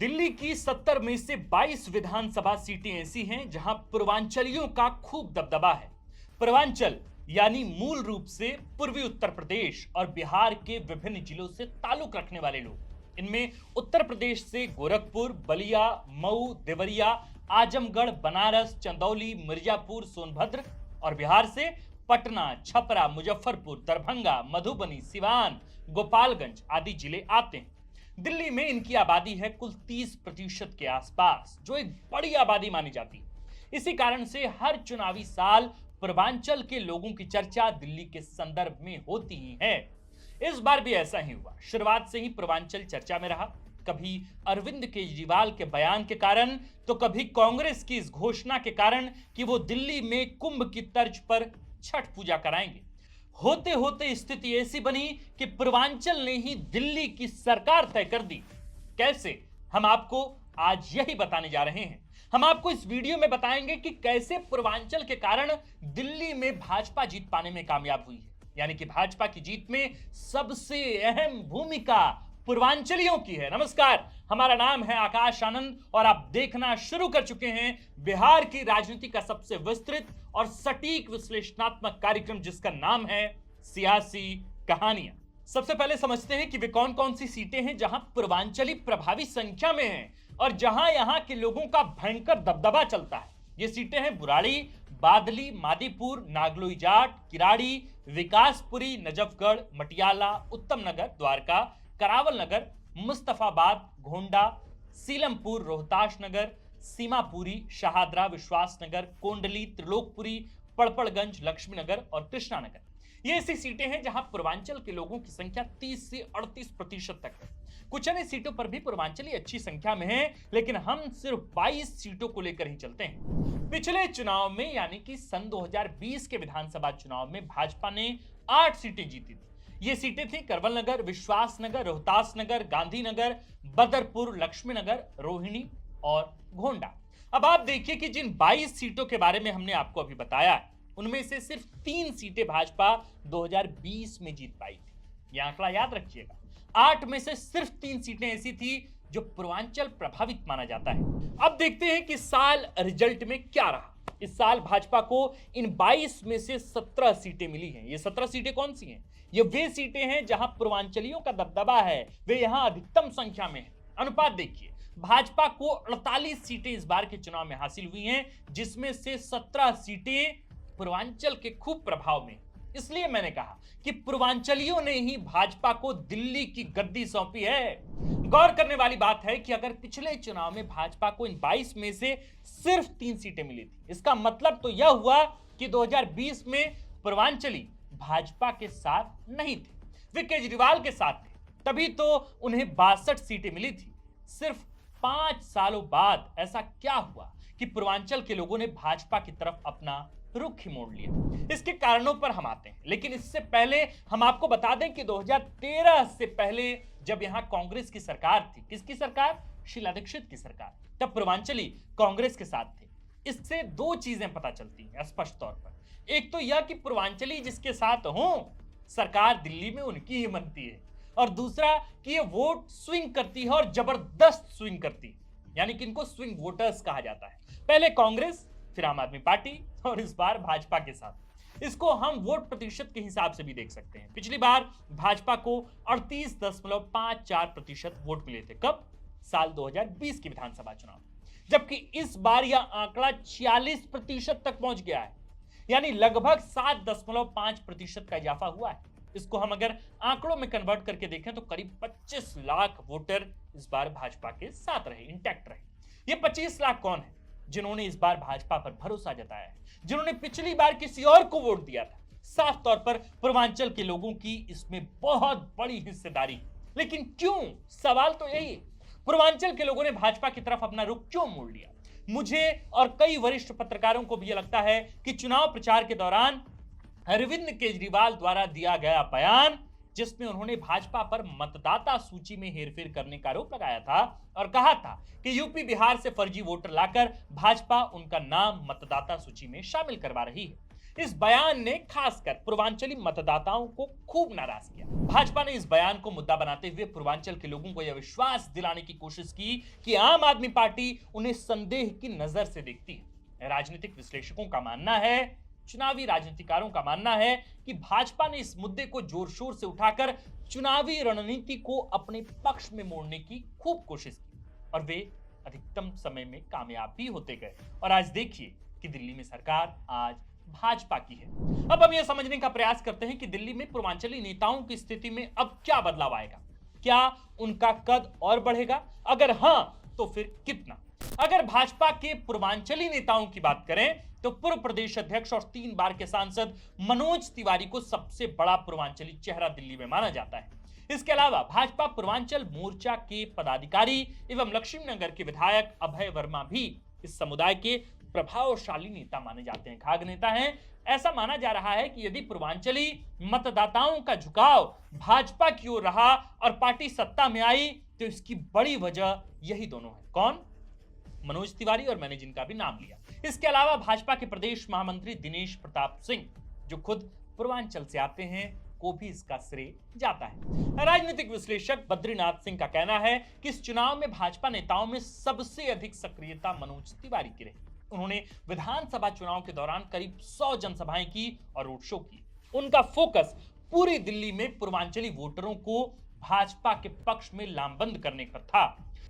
दिल्ली की 70 में से 22 विधानसभा सीटें ऐसी हैं जहां पूर्वांचलियों का खूब दबदबा है। पूर्वांचल यानी मूल रूप से पूर्वी उत्तर प्रदेश और बिहार के विभिन्न जिलों से ताल्लुक रखने वाले लोग। इनमें उत्तर प्रदेश से गोरखपुर, बलिया, मऊ, देवरिया, आजमगढ़, बनारस, चंदौली, मिर्जापुर, सोनभद्र और बिहार से पटना, छपरा, मुजफ्फरपुर, दरभंगा, मधुबनी, सिवान, गोपालगंज आदि जिले आते हैं। दिल्ली में इनकी आबादी है कुल 30% के आसपास, जो एक बड़ी आबादी मानी जाती है। इसी कारण से हर चुनावी साल पूर्वांचल के लोगों की चर्चा दिल्ली के संदर्भ में होती ही है। इस बार भी ऐसा ही हुआ। शुरुआत से ही पूर्वांचल चर्चा में रहा, कभी अरविंद केजरीवाल के बयान के कारण, तो कभी कांग्रेस की इस घोषणा के कारण कि वो दिल्ली में कुंभ की तर्ज पर छठ पूजा कराएंगे। होते होते स्थिति ऐसी बनी कि पूर्वांचल ने ही दिल्ली की सरकार तय कर दी। कैसे, हम आपको आज यही बताने जा रहे हैं। हम आपको इस वीडियो में बताएंगे कि कैसे पूर्वांचल के कारण दिल्ली में भाजपा जीत पाने में कामयाब हुई है। यानी कि भाजपा की जीत में सबसे अहम भूमिका पूर्वांचलियों की है। नमस्कार, हमारा नाम है आकाश आनंद और आप देखना शुरू कर चुके हैं बिहार की राजनीति का सबसे विस्तृत और सटीक विश्लेषणात्मक कार्यक्रम, जिसका नाम है सियासी कहानियां। सबसे पहले समझते हैं कि वे कौन कौन सी सीटें हैं जहां पूर्वांचली प्रभावी संख्या में हैं और जहां यहां के लोगों का भयंकर दबदबा चलता है। ये सीटें हैं बुराड़ी, बादली, मादीपुर, नागलोई जाट, किराड़ी, विकासपुरी, नजफगढ़, मटियाला, उत्तम नगर, द्वारका, करावल नगर, मुस्तफाबाद, गोंडा, सीलमपुर, रोहताश नगर, सीमापुरी, शहादरा, विश्वास नगर, कोंडली, त्रिलोकपुरी, पड़पड़गंज, लक्ष्मी नगर और कृष्णा नगर। ये ऐसी सीटें हैं जहां पूर्वांचल के लोगों की संख्या 30 से 38% तक है। कुछ अन्य सीटों पर भी पूर्वांचली अच्छी संख्या में है, लेकिन हम सिर्फ 22 सीटों को लेकर ही चलते हैं। पिछले चुनाव में यानी कि सन 2020 के विधानसभा चुनाव में भाजपा ने 8 सीटें जीती थी। ये सीटें थी करवल नगर, विश्वास नगर, रोहतास नगर, गांधीनगर, बदरपुर, लक्ष्मी नगर, रोहिणी और गोंडा। अब आप देखिए कि जिन 22 सीटों के बारे में हमने आपको अभी बताया है, उनमें से सिर्फ 3 सीटें भाजपा 2020 में जीत पाई थी। यह आंकड़ा याद रखिएगा। 8 में से सिर्फ 3 सीटें ऐसी थी जो पूर्वांचल प्रभावित माना जाता है। अब देखते हैं कि साल रिजल्ट में क्या रहा। इस साल भाजपा को इन 22 में से 17 सीटें मिली हैं। ये 17 सीटें कौन सी हैं? ये वे सीटें हैं जहां पूर्वांचलियों का दबदबा है, वे यहां अधिकतम संख्या में हैं। अनुपात देखिए, भाजपा को 48 सीटें इस बार के चुनाव में हासिल हुई हैं, जिसमें से 17 सीटें पूर्वांचल के खूब प्रभाव में। इसलिए मैंने कहा कि पूर्वांचलियों ने ही भाजपा को दिल्ली की गद्दी सौंपी है। गौर करने वाली बात है कि अगर पिछले चुनाव में भाजपा को इन 22 में से सिर्फ 3 सीटें मिली थी, इसका मतलब तो यह हुआ कि 2020 में पूर्वांचली भाजपा के साथ नहीं थे, वे केजरीवाल के साथ थे। तभी तो उन्हें 62 सीटें मिली थी। सिर्फ 5 सालों बाद ऐसा क्या हुआ कि पूर्वांचल के लोगों ने भाजपा की तरफ अपना रुख ही मोड़ लिया? इसके कारणों पर हम आते हैं, लेकिन इससे पहले हम आपको बता दें कि 2013 से पहले जब यहां कांग्रेस की सरकार थी, किसकी सरकार? शीला दीक्षित की सरकार, तब पूर्वांचली कांग्रेस के साथ थे। इससे 2 चीजें पता चलती हैं स्पष्ट तौर पर। एक तो यह कि पूर्वांचली जिसके साथ हो, सरकार दिल्ली में उनकी ही बनती है, और दूसरा कि ये वोट स्विंग करती है और जबरदस्त स्विंग करती है। यानी कि इनको स्विंग वोटर्स कहा जाता है। पहले कांग्रेस, फिर आम आदमी पार्टी और इस बार भाजपा के साथ। इसको हम वोट प्रतिशत के हिसाब से भी देख सकते हैं। पिछली बार भाजपा को 38.54% वोट मिले थे। कब? साल 2020 के विधानसभा चुनाव। जबकि इस बार यह आंकड़ा 46% तक पहुंच गया है, यानी लगभग 7.5% का इजाफा हुआ है। इसको हम अगर आंकड़ों में कन्वर्ट करके देखें तो करीब 25 लाख वोटर इस बार भाजपा के साथ रहे, इंटैक्ट रहे। ये 25 लाख कौन है? जिन्होंने इस बार भाजपा पर भरोसा जताया है, जिन्होंने पिछली बार किसी और को वोट दिया था। साफ तौर पर पूर्वांचल के लोगों की इसमें बहुत बड़ी हिस्सेदारी। लेकिन क्यों? सवाल तो यही है, पूर्वांचल के लोगों ने भाजपा की तरफ अपना रुख क्यों मोड़ लिया? मुझे और कई वरिष्ठ पत्रकारों को भी यह लगता है कि चुनाव प्रचार के दौरान अरविंद केजरीवाल द्वारा दिया गया बयान, जिसमें उन्होंने भाजपा पर मतदाता सूची में हेरफेर करने का आरोप लगाया था और कहा था कि यूपी बिहार से फर्जी वोटर लाकर भाजपा उनका नाम मतदाता सूची में शामिल करवा रही है। इस बयान ने खासकर पूर्वांचली मतदाताओं को खूब नाराज किया। भाजपा ने इस बयान को मुद्दा बनाते हुए पूर्वांचल के लोगों को यह विश्वास दिलाने की कोशिश की कि आम आदमी पार्टी उन्हें संदेह की नजर से देखती है। राजनीतिक विश्लेषकों का मानना है, चुनावी राजनीतिकारों का मानना है कि भाजपा ने इस मुद्दे को जोर शोर से उठाकर चुनावी रणनीति को अपने पक्ष में मोड़ने की खूब कोशिश की और वे अधिकतम समय में कामयाब भी होते गए। और आज देखिए कि दिल्ली में सरकार आज भाजपा की है। अब हम यह समझने का प्रयास करते हैं कि दिल्ली में पूर्वांचली नेताओं की स्थिति में अब क्या बदलाव आएगा। क्या उनका कद और बढ़ेगा? अगर हां तो फिर कितना? अगर भाजपा के पूर्वांचली नेताओं की बात करें तो पूर्व प्रदेश अध्यक्ष और 3 बार के सांसद मनोज तिवारी को सबसे बड़ा पूर्वांचली चेहरा दिल्ली में माना जाता है। इसके अलावा भाजपा पूर्वांचल मोर्चा के पदाधिकारी एवं लक्ष्मीनगर के विधायक अभय वर्मा भी इस समुदाय के प्रभावशाली नेता माने जाते हैं, खाग नेता हैं। ऐसा माना जा रहा है कि यदि पूर्वांचली मतदाताओं का झुकाव भाजपा की ओर रहा और पार्टी सत्ता में आई तो इसकी बड़ी वजह यही दोनों है। कौन? मनोज तिवारी, और मैंने जिनका भी नाम लिया। इसके अलावा भाजपा के प्रदेश महामंत्री दिनेश प्रताप सिंह, जो खुद पूर्वांचल से आते हैं, को भी इसका श्रेय जाता है। राजनीतिक विश्लेषक बद्रीनाथ सिंह का कहना है कि इस चुनाव में भाजपा नेताओं में सबसे अधिक सक्रियता मनोज तिवारी की रही। उन्होंने विधानसभा चुनाव के दौरान करीब 100 जनसभाएं की और रोड शो की। उनका फोकस पूरी दिल्ली में पूर्वांचली वोटरों को भाजपा के पक्ष में लामबंद करने पर था।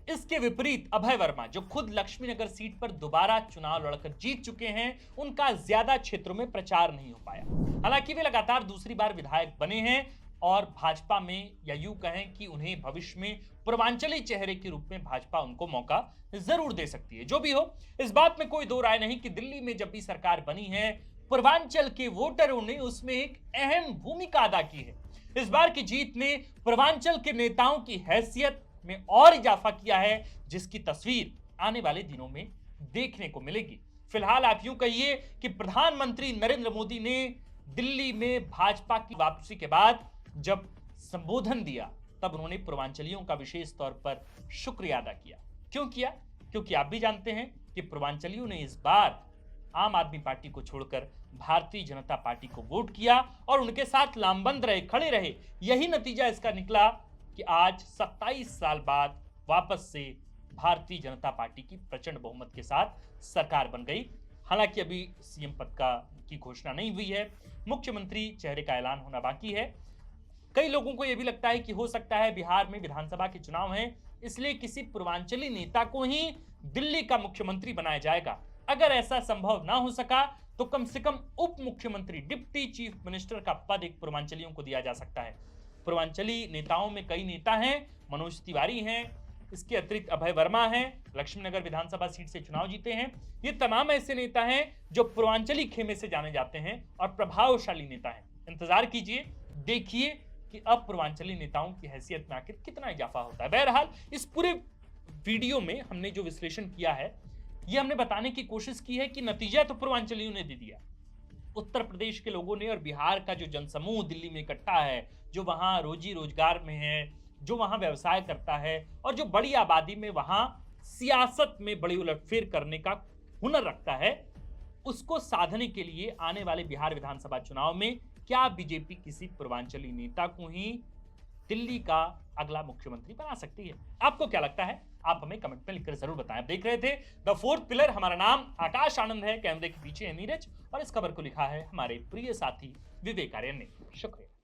इसके विपरीत अभय वर्मा, जो खुद लक्ष्मीनगर सीट पर दोबारा चुनाव लड़कर जीत चुके हैं, उनका ज्यादा क्षेत्रों में प्रचार नहीं हो पाया। हालांकि वे लगातार दूसरी बार विधायक बने हैं और भाजपा में, या यूं कहें कि उन्हें भविष्य में पूर्वांचली चेहरे के रूप में भाजपा उनको मौका जरूर दे सकती है। जो भी हो, इस बात में कोई दो राय नहीं कि दिल्ली में जब भी सरकार बनी है, पूर्वांचल के वोटरों ने उसमें एक अहम भूमिका अदा की है। इस बार की जीत ने पूर्वांचल के नेताओं की हैसियत में और इजाफा किया है, जिसकी तस्वीर आने वाले दिनों में देखने को मिलेगी। फिलहाल आप यूं कहिए कि प्रधानमंत्री नरेंद्र मोदी ने दिल्ली में भाजपा की वापसी के बाद जब संबोधन दिया, तब उन्होंने पूर्वांचलियों का विशेष तौर पर शुक्रिया अदा किया। क्यों किया? क्योंकि आप भी जानते हैं कि पूर्वांचलियों ने इस बार आम आदमी पार्टी को छोड़कर भारतीय जनता पार्टी को वोट किया और उनके साथ लामबंद रहे, खड़े रहे। यही नतीजा इसका निकला कि आज 27 साल बाद वापस से भारतीय जनता पार्टी की प्रचंड बहुमत के साथ सरकार बन गई। हालांकि अभी सीएम पद की घोषणा नहीं हुई है, मुख्यमंत्री चेहरे का ऐलान होना बाकी है। कई लोगों को यह भी लगता है कि हो सकता है बिहार में विधानसभा के चुनाव हैं, इसलिए किसी पूर्वांचली नेता को ही दिल्ली का मुख्यमंत्री बनाया जाएगा। अगर ऐसा संभव ना हो सका तो कम से कम उप मुख्यमंत्री, डिप्टी चीफ मिनिस्टर का पद एक पूर्वांचलियों को दिया जा सकता है। पूर्वांचली नेताओं में कई नेता हैं, मनोज तिवारी हैं, इसके अतिरिक्त अभय वर्मा हैं, लक्ष्मीनगर विधानसभा सीट से चुनाव जीते हैं। ये तमाम ऐसे नेता हैं जो पूर्वांचली खेमे से जाने जाते हैं और प्रभावशाली नेता हैं। इंतजार कीजिए, देखिए कि अब पूर्वांचली नेताओं की हैसियत में आखिर कितना इजाफा होता है। बहरहाल इस पूरे वीडियो में हमने जो विश्लेषण किया है, ये हमने बताने की कोशिश की है कि नतीजा तो पूर्वांचलियों ने दे दिया। उत्तर प्रदेश के लोगों ने और बिहार का जो जनसमूह दिल्ली में इकट्ठा है, जो वहां रोजी रोजगार में है, जो वहां व्यवसाय करता है और जो बड़ी आबादी में वहां सियासत में बड़ी उलटफेर करने का हुनर रखता है, उसको साधने के लिए आने वाले बिहार विधानसभा चुनाव में क्या बीजेपी किसी पूर्वांचली नेता को ही दिल्ली का अगला मुख्यमंत्री बना सकती है? आपको क्या लगता है? आप हमें कमेंट में लिखकर जरूर बताएं। आप देख रहे थे द फोर्थ पिलर। हमारा नाम आकाश आनंद है, कैमरे के पीछे है नीरज और इस खबर को लिखा है हमारे प्रिय साथी विवेक आर्यन ने। शुक्रिया।